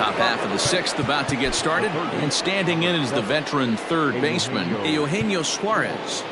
Top half of the sixth about to get started, and standing in is the veteran third baseman, Eugenio Suarez.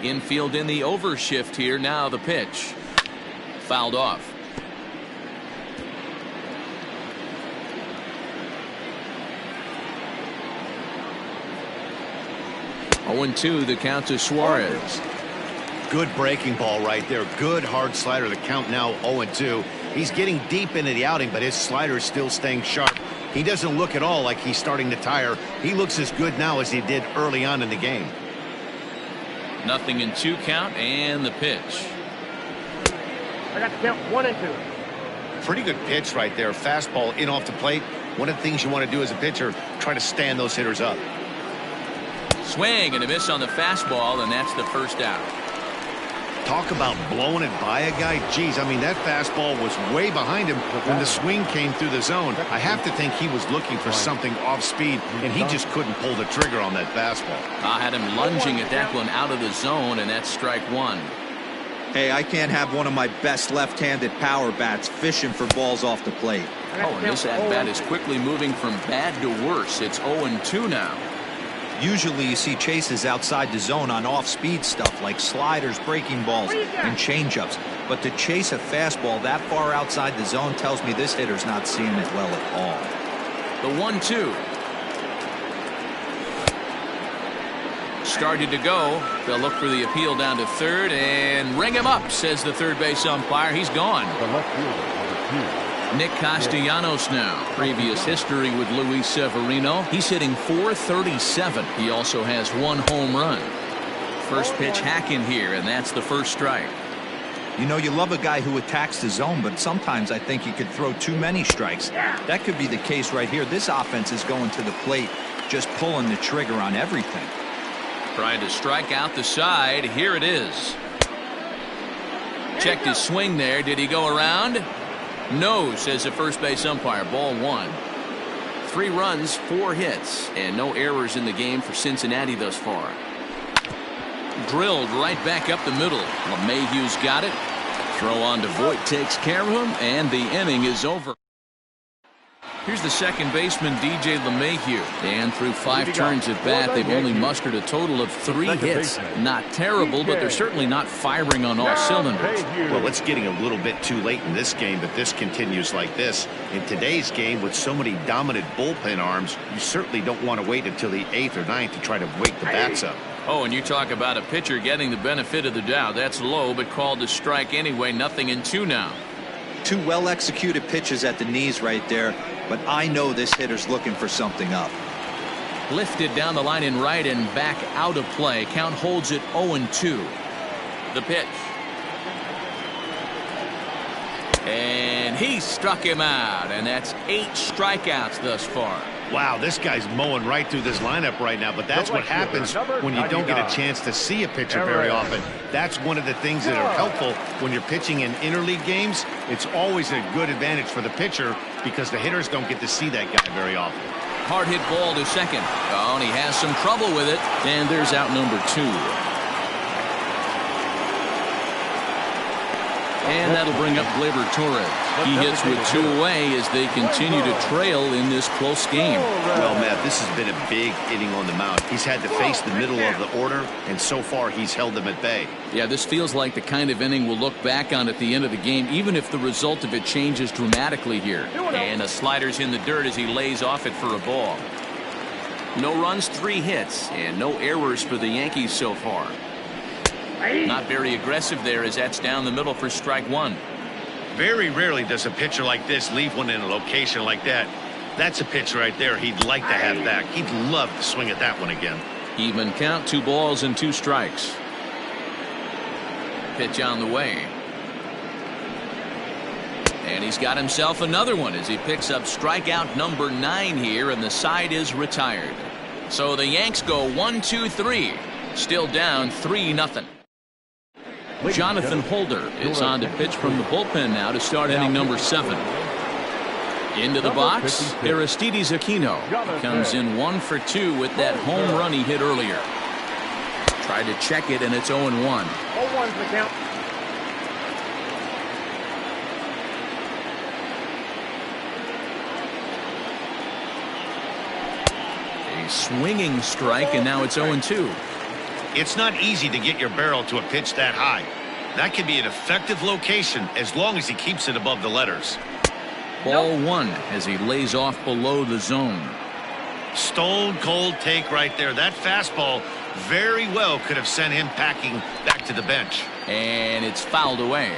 Infield in the overshift here. Now the pitch. Fouled off. 0-2 the count to Suarez. Good breaking ball right there. Good hard slider. The count now 0-2. He's getting deep into the outing, but his slider is still staying sharp. He doesn't look at all like he's starting to tire. He looks as good now as he did early on in the game. 0-2 count and the pitch. I got the count 1-2. Pretty good pitch right there. Fastball in off the plate. One of the things you want to do as a pitcher, try to stand those hitters up. Swing and a miss on the fastball, and that's the first out. Talk about blowing it by a guy. Geez, I mean, that fastball was way behind him when the swing came through the zone. I have to think he was looking for something off speed, and he just couldn't pull the trigger on that fastball. I had him lunging at that one out of the zone, and that's strike one. Hey, I can't have one of my best left-handed power bats fishing for balls off the plate. Oh, and this at-bat is quickly moving from bad to worse. It's 0-2 now. Usually you see chases outside the zone on off-speed stuff like sliders, breaking balls, and changeups. But to chase a fastball that far outside the zone tells me this hitter's not seeing it well at all. The 1-2. Started to go. They'll look for the appeal down to third and ring him up, says the third base umpire. He's gone. Nick Castellanos now. Previous history with Luis Severino. He's hitting .437. He also has one home run. First pitch hack in here, and that's the first strike. You know, you love a guy who attacks the zone, but sometimes I think you could throw too many strikes. That could be the case right here. This offense is going to the plate, just pulling the trigger on everything. Trying to strike out the side. Here it is. Checked his swing there. Did he go around? No, says the first base umpire. Ball one. 3 runs, 4 hits, and no errors in the game for Cincinnati thus far. Drilled right back up the middle. LeMahieu's got it. Throw on to Voit takes care of him, and the inning is over. Here's the second baseman, DJ LeMahieu. And through 5 turns at bat, they've only mustered a total of 3 hits. Not terrible, but they're certainly not firing on all cylinders. Well, it's getting a little bit too late in this game, but this continues like this. In today's game, with so many dominant bullpen arms, you certainly don't want to wait until the 8th or 9th to try to wake the bats up. Oh, and you talk about a pitcher getting the benefit of the doubt. That's low, but called to strike anyway. 0-2 now. 2 well-executed pitches at the knees right there, but I know this hitter's looking for something up. Lifted down the line in right and back out of play. Count holds it 0-2. The pitch. And he struck him out, and that's 8 strikeouts thus far. Wow, this guy's mowing right through this lineup right now, but that's what happens when you don't get a chance to see a pitcher very often. That's one of the things that are helpful when you're pitching in interleague games. It's always a good advantage for the pitcher because the hitters don't get to see that guy very often. Hard hit ball to second. Oh, and he has some trouble with it, and there's out number 2. And that'll bring up Gleyber Torres. He hits with 2 away as they continue to trail in this close game. Well, Matt, this has been a big inning on the mound. He's had to face the middle of the order, and so far he's held them at bay. Yeah, this feels like the kind of inning we'll look back on at the end of the game, even if the result of it changes dramatically here. And the slider's in the dirt as he lays off it for a ball. No runs, 3 hits, and no errors for the Yankees so far. Not very aggressive there as that's down the middle for strike 1. Very rarely does a pitcher like this leave one in a location like that. That's a pitch right there he'd like to have back. He'd love to swing at that one again. Even count, 2 balls and 2 strikes. Pitch on the way. And he's got himself another one as he picks up strikeout number 9 here, and the side is retired. So the Yanks go 1-2-3. Still down 3-0. Jonathan Holder is on to pitch from the bullpen now to start inning number 7. Into the box, Aristides Aquino comes in 1 for 2 with that home run he hit earlier. Tried to check it, and it's 0-1. 0-1's the count. A swinging strike, and now it's 0-2. It's not easy to get your barrel to a pitch that high. That can be an effective location as long as he keeps it above the letters. Ball one as he lays off below the zone. Stone cold take right there. That fastball very well could have sent him packing back to the bench. And it's fouled away.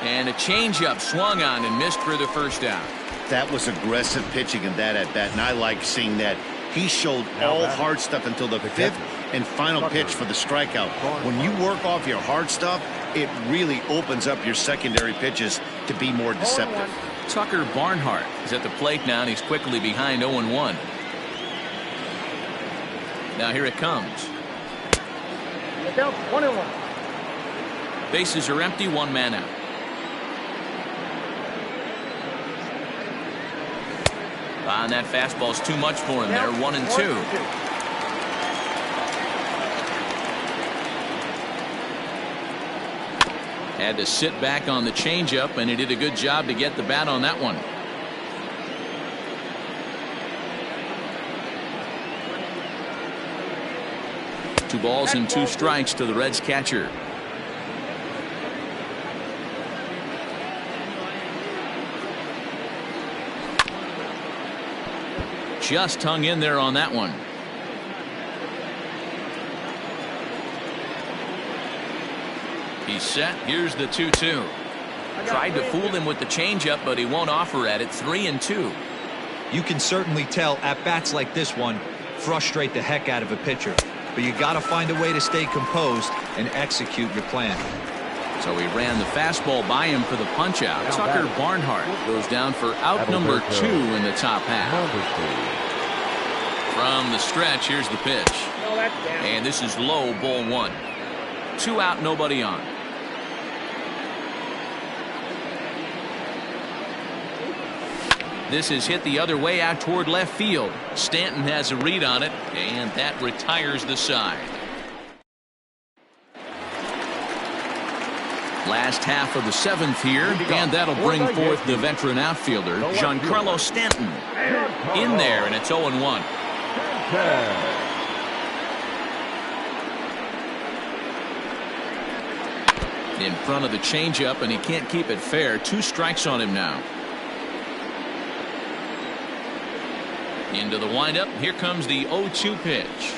And a changeup swung on and missed for the first out. That was aggressive pitching in that at bat, and I like seeing that. He showed all hard stuff until the fifth and final pitch for the strikeout. When you work off your hard stuff, it really opens up your secondary pitches to be more deceptive. Tucker Barnhart is at the plate now, and he's quickly behind 0-1. Now here it comes. Down 1-1. Bases are empty, one man out. And that fastball's too much for him there. 1-2. Had to sit back on the changeup, and he did a good job to get the bat on that one. Two balls and two strikes to the Reds catcher. Just hung in there on that one. He's set. Here's the 2-2. Tried to fool him with the changeup, but he won't offer at it. 3-2. You can certainly tell at bats like this one frustrate the heck out of a pitcher. But you got to find a way to stay composed and execute your plan. So he ran the fastball by him for the punch out. Tucker Barnhart goes down for out number 2 in the top half. From the stretch, here's the pitch. And this is low, ball 1. 2 out, nobody on. This is hit the other way out toward left field. Stanton has a read on it, and that retires the side. Last half of the 7th here, and that'll bring forth the veteran outfielder, Giancarlo Stanton. In there, and it's 0-1. In front of the changeup, and he can't keep it fair. 2 strikes on him now. Into the windup. Here comes the 0-2 pitch.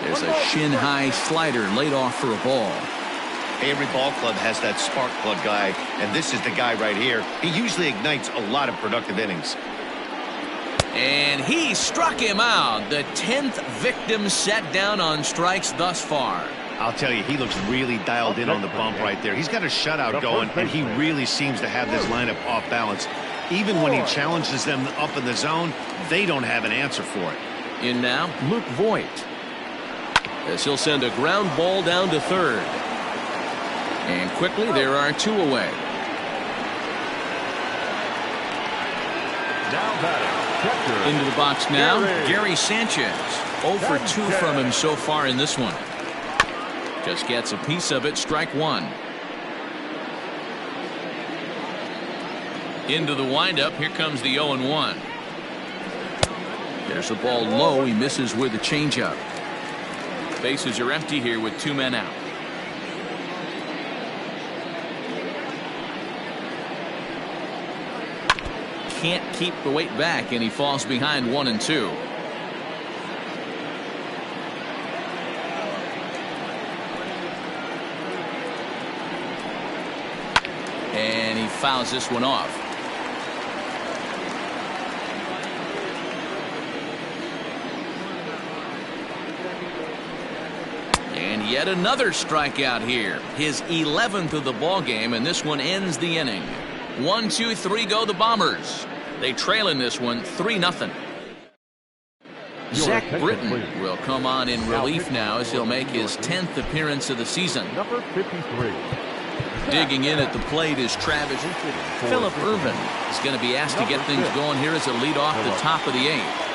There's a shin-high slider laid off for a ball. Every ball club has that spark plug guy, and this is the guy right here. He usually ignites a lot of productive innings. And he struck him out. The 10th victim set down on strikes thus far. I'll tell you, he looks really dialed in on the bump right there. He's got a shutout going, and he really seems to have this lineup off balance. Even when he challenges them up in the zone, they don't have an answer for it. In now, Luke Voigt. As he'll send a ground ball down to third. And quickly, there are 2 away. Into the box now, Gary Sanchez. 0 for 2 from him so far in this one. Just gets a piece of it, strike 1. Into the windup, here comes the 0-1. There's a ball low, he misses with the changeup. Bases are empty here with 2 men out. Can't keep the weight back, and he falls behind 1-2. And he fouls this one off. And yet another strikeout here. His 11th of the ball game, and this one ends the inning. 1, 2, 3 go the Bombers. They trail in this one 3-0. Zach Britton will come on in relief now as he'll make his 10th appearance of the season. Number 53. Digging in at the plate is Travis. Phillip Ervin is going to be asked to get things going here as a lead off the top of the 8th.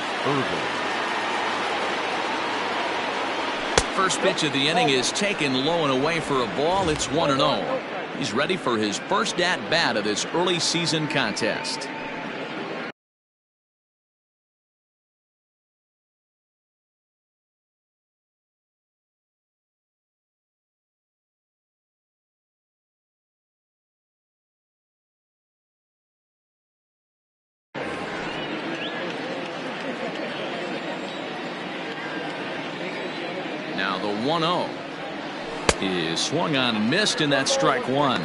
First pitch of the inning is taken low and away for a ball. It's 1-0. He's ready for his first at-bat of this early season contest. Now the 1-0 is swung on and missed, and that's strike one.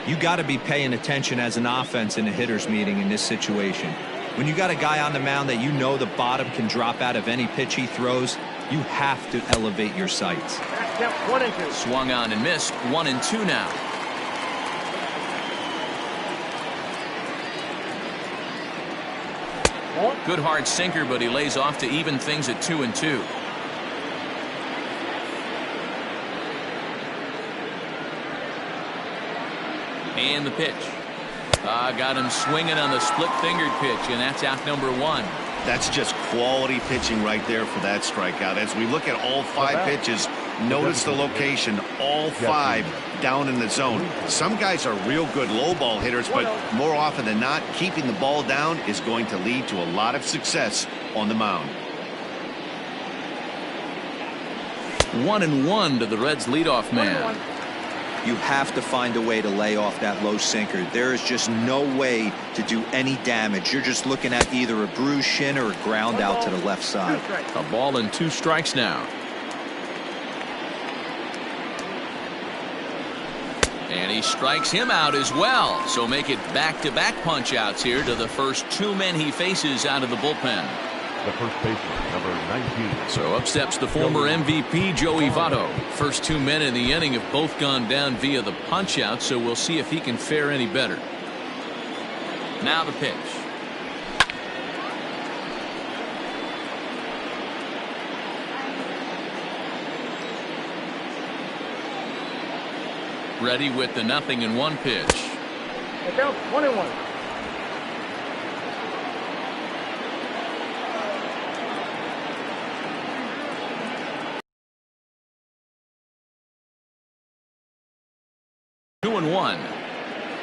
You got to be paying attention as an offense in a hitter's meeting in this situation. When you got a guy on the mound that you know the bottom can drop out of any pitch he throws, you have to elevate your sights. Swung on and missed. 1-2 now. Good hard sinker, but he lays off to even things at 2-2. And the pitch. Got him swinging on the split-fingered pitch, and that's out number one. That's just quality pitching right there for that strikeout. As we look at all 5 pitches, notice the location, all 5 down in the zone. Some guys are real good low ball hitters, but more often than not, keeping the ball down is going to lead to a lot of success on the mound. 1-1 to the Reds' leadoff man. You have to find a way to lay off that low sinker. There is just no way to do any damage. You're just looking at either a bruised shin or a ground out to the left side. A ball and 2 strikes now. And he strikes him out as well. So make it back-to-back punch-outs here to the first 2 men he faces out of the bullpen. The first baseman, number 19. So up steps the former MVP, Joey Votto. First 2 men in the inning have both gone down via the punch-out, so we'll see if he can fare any better. Now the pitch. Ready with the 0-1 pitch. Down 21.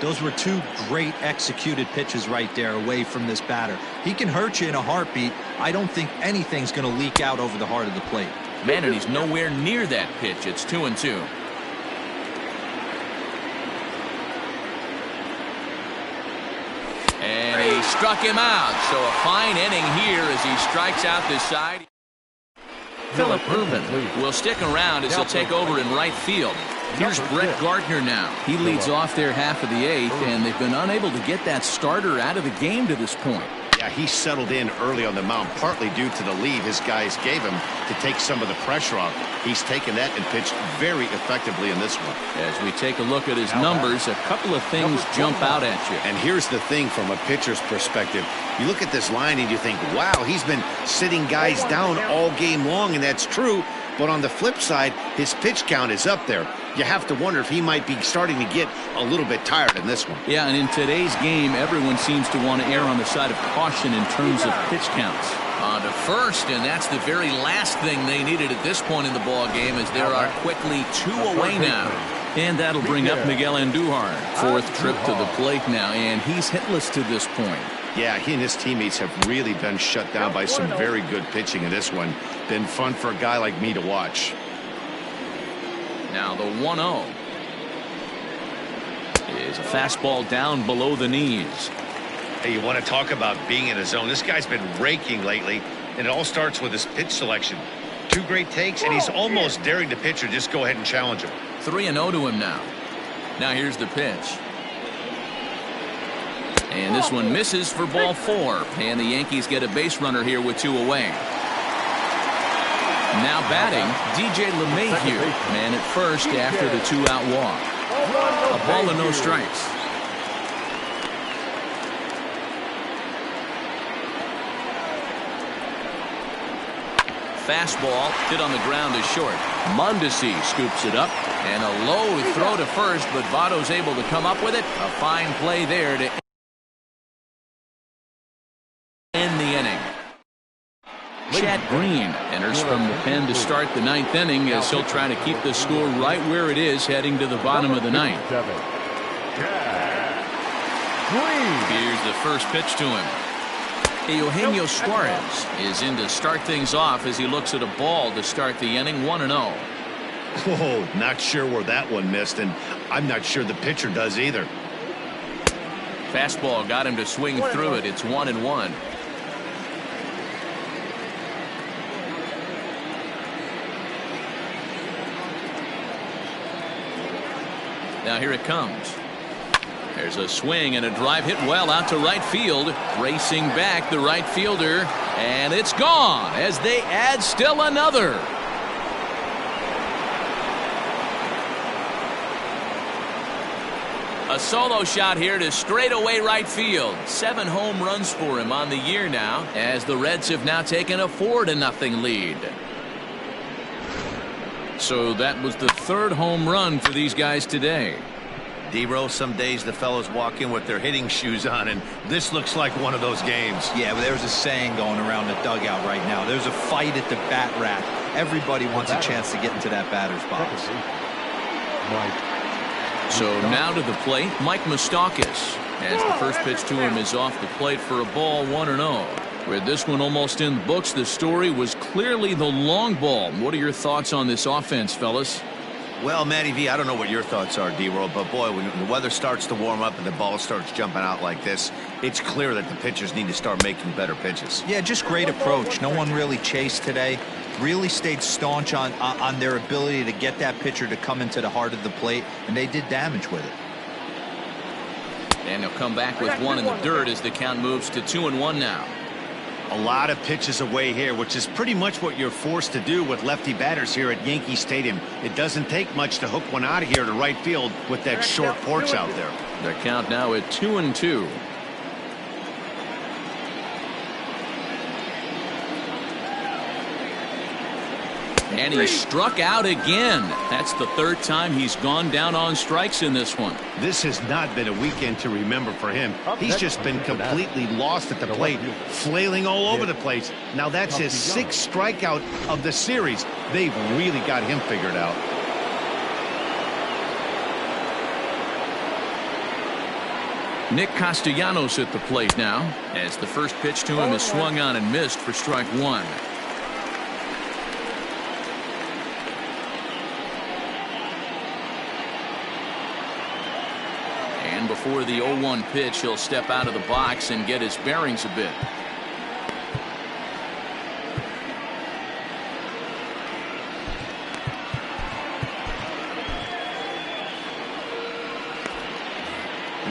Those were 2 great executed pitches right there away from this batter. He can hurt you in a heartbeat. I don't think anything's going to leak out over the heart of the plate. Man, and he's nowhere near that pitch. It's 2-2. And he struck him out. So a fine inning here as he strikes out this side. Phillip Ervin will stick around as he'll take over in right field. Here's Brett Gardner now. He leads off their half of the 8th, and they've been unable to get that starter out of the game to this point. Yeah, he settled in early on the mound, partly due to the lead his guys gave him to take some of the pressure off. He's taken that and pitched very effectively in this one. As we take a look at his numbers, a couple of things jump out at you. And here's the thing from a pitcher's perspective. You look at this line and you think, wow, he's been sitting guys down all game long, and that's true. But on the flip side, his pitch count is up there. You have to wonder if he might be starting to get a little bit tired in this one. Yeah, and in today's game, everyone seems to want to err on the side of caution in terms of pitch counts. On to first, and that's the very last thing they needed at this point in the ball game, as there are quickly 2 away now. And that'll bring up Miguel Andujar. 4th trip to the plate now, and he's hitless to this point. Yeah, he and his teammates have really been shut down by some very good pitching in this one. Been fun for a guy like me to watch. Now the 1-0 is a fastball down below the knees. Hey, you want to talk about being in a zone? This guy's been raking lately, and it all starts with his pitch selection. 2 great takes, and he's almost daring the pitcher just go ahead and challenge him. 3-0 to him now. Now here's the pitch. And this one misses for ball 4. And the Yankees get a base runner here with 2 away. Now batting, DJ LeMahieu. Man at first after the 2-out walk. A ball and no strikes. Fastball hit on the ground is short. Mondesi scoops it up. And a low throw to first, but Votto's able to come up with it. A fine play there to end the inning. Chad Green Runners from the pen to start the ninth inning as he'll try to keep the score right where it is heading to the bottom of the ninth. Here's the first pitch to him. Eugenio Suarez is in to start things off as he looks at a ball to start the inning. 1-0. Whoa, not sure where that one missed, and I'm not sure the pitcher does either. Fastball got him to swing through it. It's 1-1. Now here it comes. There's a swing and a drive hit well out to right field. Racing back the right fielder, and it's gone as they add still another. A solo shot here to straightaway right field. 7 home runs for him on the year now, as the Reds have now taken a 4-0 lead. So that was the 3rd home run for these guys today. D-Row, some days the fellows walk in with their hitting shoes on, and this looks like one of those games. Yeah, but there's a saying going around the dugout right now. There's a fight at the bat rack. Everybody wants a chance to get into that batter's box. So now to the plate, Mike Moustakas, as the first pitch to him is off the plate for a ball. 1-0. With this one almost in the books, the story was clearly the long ball. What are your thoughts on this offense, fellas? Well, Matty V, I don't know what your thoughts are, D-Roll, but boy, when the weather starts to warm up and the ball starts jumping out like this, it's clear that the pitchers need to start making better pitches. Yeah, just great approach. No one really chased today. Really stayed staunch on their ability to get that pitcher to come into the heart of the plate, and they did damage with it. And they'll come back with one in the dirt as the count moves to 2-1 now. A lot of pitches away here, which is pretty much what you're forced to do with lefty batters here at Yankee Stadium. It doesn't take much to hook one out of here to right field with that short porch out there. The count now at 2-2. And he struck out again. That's the 3rd time he's gone down on strikes in this one. This has not been a weekend to remember for him. He's just been completely lost at the plate, flailing all over the place. Now that's his 6th strikeout of the series. They've really got him figured out. Nick Castellanos at the plate now, as the first pitch to him is swung on and missed for strike 1. And before the 0-1 pitch, he'll step out of the box and get his bearings a bit.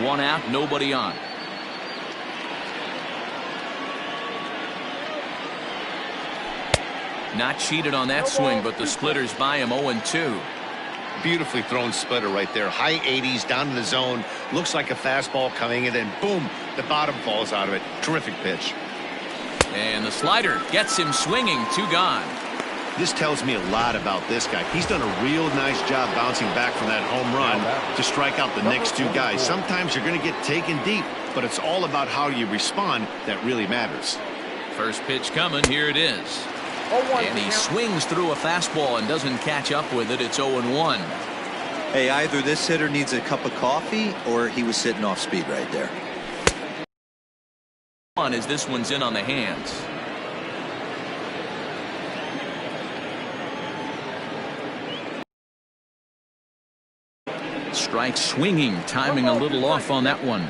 One out, nobody on. Not cheated on that swing, but the splitter's by him. 0-2. Beautifully thrown splitter right there. High 80s down in the zone. Looks like a fastball coming, and then boom, the bottom falls out of it. Terrific pitch. And the slider gets him swinging. 2 gone. This tells me a lot about this guy. He's done a real nice job bouncing back from that home run to strike out the next 2 guys. Sometimes you're going to get taken deep, but it's all about how you respond that really matters. First pitch coming. Here it is. And he swings through a fastball and doesn't catch up with it. It's 0-1. Hey, either this hitter needs a cup of coffee or he was sitting off speed right there. As this one's in on the hands. Strike swinging, timing a little off on that one.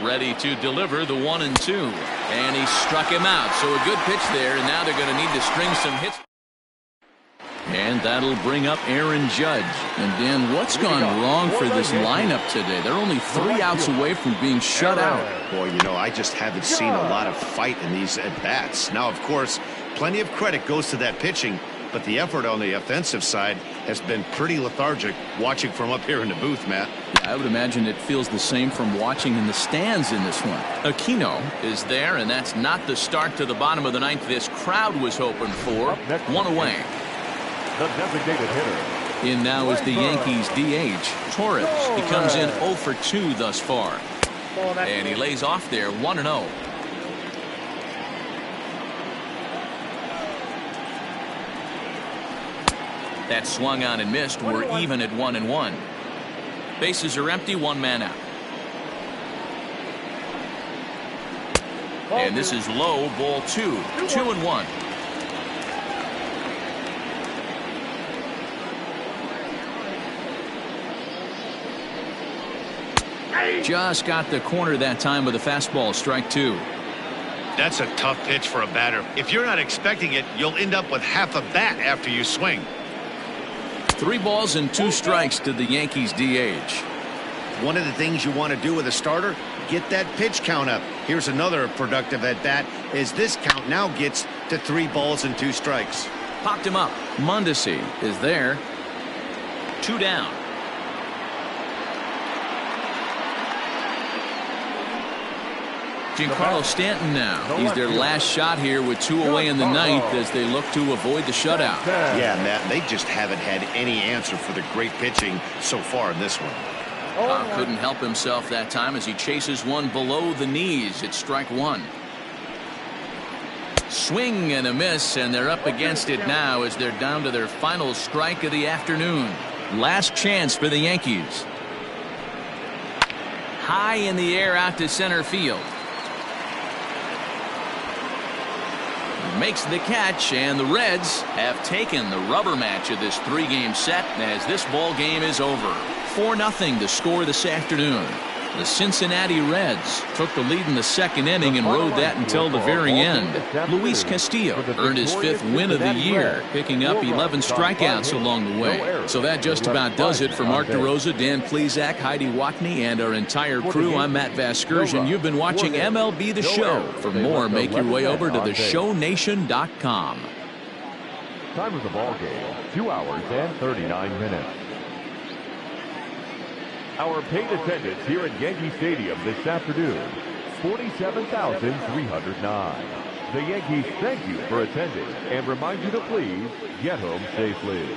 Ready to deliver the 1-2, and he struck him out. So a good pitch there, and now they're going to need to string some hits. And that'll bring up Aaron Judge. And Dan, what's gone wrong for this lineup today? They're only 3 outs away from being shut out. Boy, you know, I just haven't seen a lot of fight in these at-bats. Now, of course, plenty of credit goes to that pitching, but the effort on the offensive side has been pretty lethargic watching from up here in the booth, Matt. Yeah, I would imagine it feels the same from watching in the stands in this one. Aquino is there, and that's not the start to the bottom of the 9th this crowd was hoping for. 1 away. The designated hitter, In now is the Yankees DH. Torres. He comes in 0 for 2 thus far. And he lays off there 1-0. That swung on and missed. We're even at 1-1. Bases are empty, 1 man out. And this is low, ball 2. 2-1. Just got the corner that time with a fastball, strike 2. That's a tough pitch for a batter. If you're not expecting it, you'll end up with half a bat after you swing. 3 balls and 2 strikes to the Yankees DH. One of the things you want to do with a starter, get that pitch count up. Here's another productive at bat as this count now gets to 3 balls and 2 strikes. Popped him up. Mondesi is there. 2 down. Giancarlo Stanton now. He's their last shot here with 2 away in the 9th as they look to avoid the shutout. Yeah, Matt, they just haven't had any answer for the great pitching so far in this one. Cobb couldn't help himself that time as he chases one below the knees. It's strike 1. Swing and a miss, and they're up against it now as they're down to their final strike of the afternoon. Last chance for the Yankees. High in the air out to center field. Makes the catch, and the Reds have taken the rubber match of this 3-game set as this ball game is over. 4-0 the score this afternoon. The Cincinnati Reds took the lead in the 2nd inning and rode that until the very end. Luis Castillo earned his 5th win of the year, picking up 11 strikeouts along the way. So that just about does it for Mark DeRosa, Dan Plesac, Heidi Watney, and our entire crew. I'm Matt Vasgersian. You've been watching MLB The Show. For more, make your way over to theshownation.com. Time of the ball game, 2 hours and 39 minutes. Our paid attendance here at Yankee Stadium this afternoon, 47,309. The Yankees thank you for attending and remind you to please get home safely.